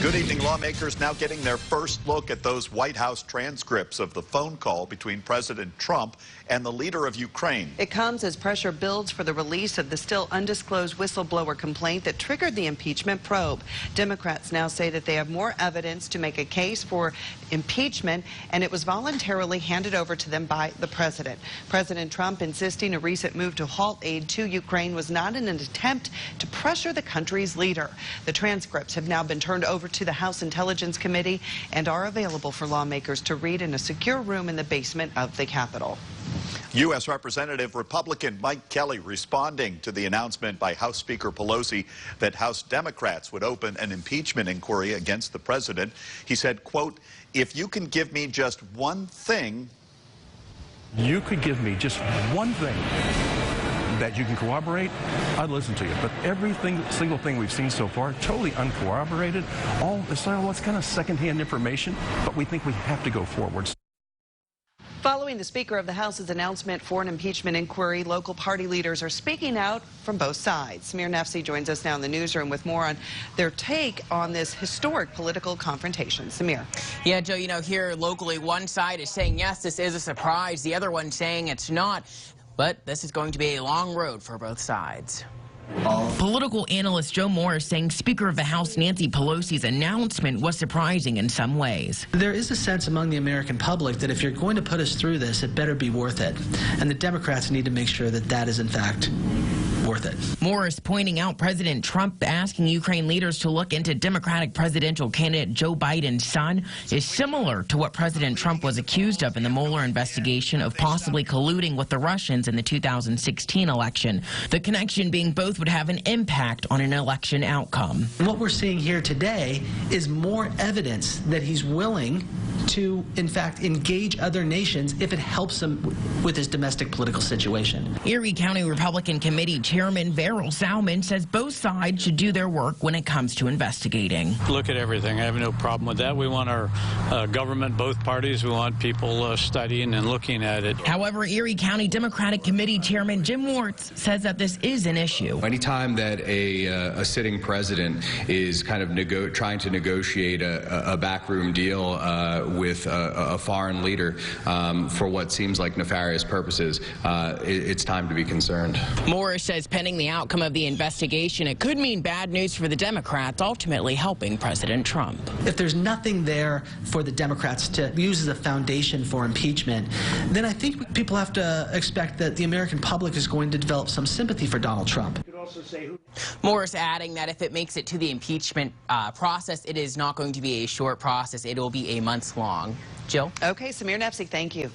Good evening. Lawmakers now getting their first look at those White House transcripts of the phone call between President Trump and the leader of Ukraine. It comes as pressure builds for the release of the still undisclosed whistleblower complaint that triggered the impeachment probe. Democrats now say that they have more evidence to make a case for impeachment, and it was voluntarily handed over to them by the president. President Trump insisting a recent move to halt aid to Ukraine was not in an attempt to pressure the country's leader. The transcripts have now been turned over to the House Intelligence Committee and are available for lawmakers to read in a secure room in the basement of the Capitol. U.S. Representative Republican Mike Kelly responding to the announcement by House Speaker Pelosi that House Democrats would open an impeachment inquiry against the president. He said, quote, "If you can give me just one thing." You could give me just one thing that you can corroborate, I'd listen to you. But single thing we've seen so far, totally uncorroborated. It's kind of secondhand information, but we think we have to go forward. Following the Speaker of the House's announcement for an impeachment inquiry, local party leaders are speaking out from both sides. Samir Nafsi joins us now in the newsroom with more on their take on this historic political confrontation. Samir. Yeah, Joe, here locally, one side is saying, yes, this is a surprise. The other one saying it's not. But this is going to be a long road for both sides. Political analyst Joe Morris saying Speaker of the House Nancy Pelosi's announcement was surprising in some ways. There is a sense among the American public that if you're going to put us through this, it better be worth it. And the Democrats need to make sure that that is, in fact, worth it. Morris pointing out President Trump asking Ukraine leaders to look into Democratic presidential candidate Joe Biden's son is similar to what President Trump was accused of in the Mueller investigation of possibly colluding with the Russians in the 2016 election. The connection being both would have an impact on an election outcome. What we're seeing here today is more evidence that he's willing to, in fact, engage other nations if it helps him with his domestic political situation. Erie County Republican Committee Chairman Beryl Salmon says both sides should do their work when it comes to investigating. Look at everything. I have no problem with that. We want our government, both parties, we want people studying and looking at it. However, Erie County Democratic Committee Chairman Jim Wartz says that this is an issue. Anytime that a sitting president is kind of trying to negotiate a backroom deal with a foreign leader for what seems like nefarious purposes, it's time to be concerned. Morris says pending the outcome of the investigation, it could mean bad news for the Democrats, ultimately helping President Trump. If there's nothing there for the Democrats to use as a foundation for impeachment, then I think people have to expect that the American public is going to develop some sympathy for Donald Trump. Morris adding that if it makes it to the impeachment process, it is not going to be a short process. It will be a months long. Jill? Okay, Samir Nafsi, thank you.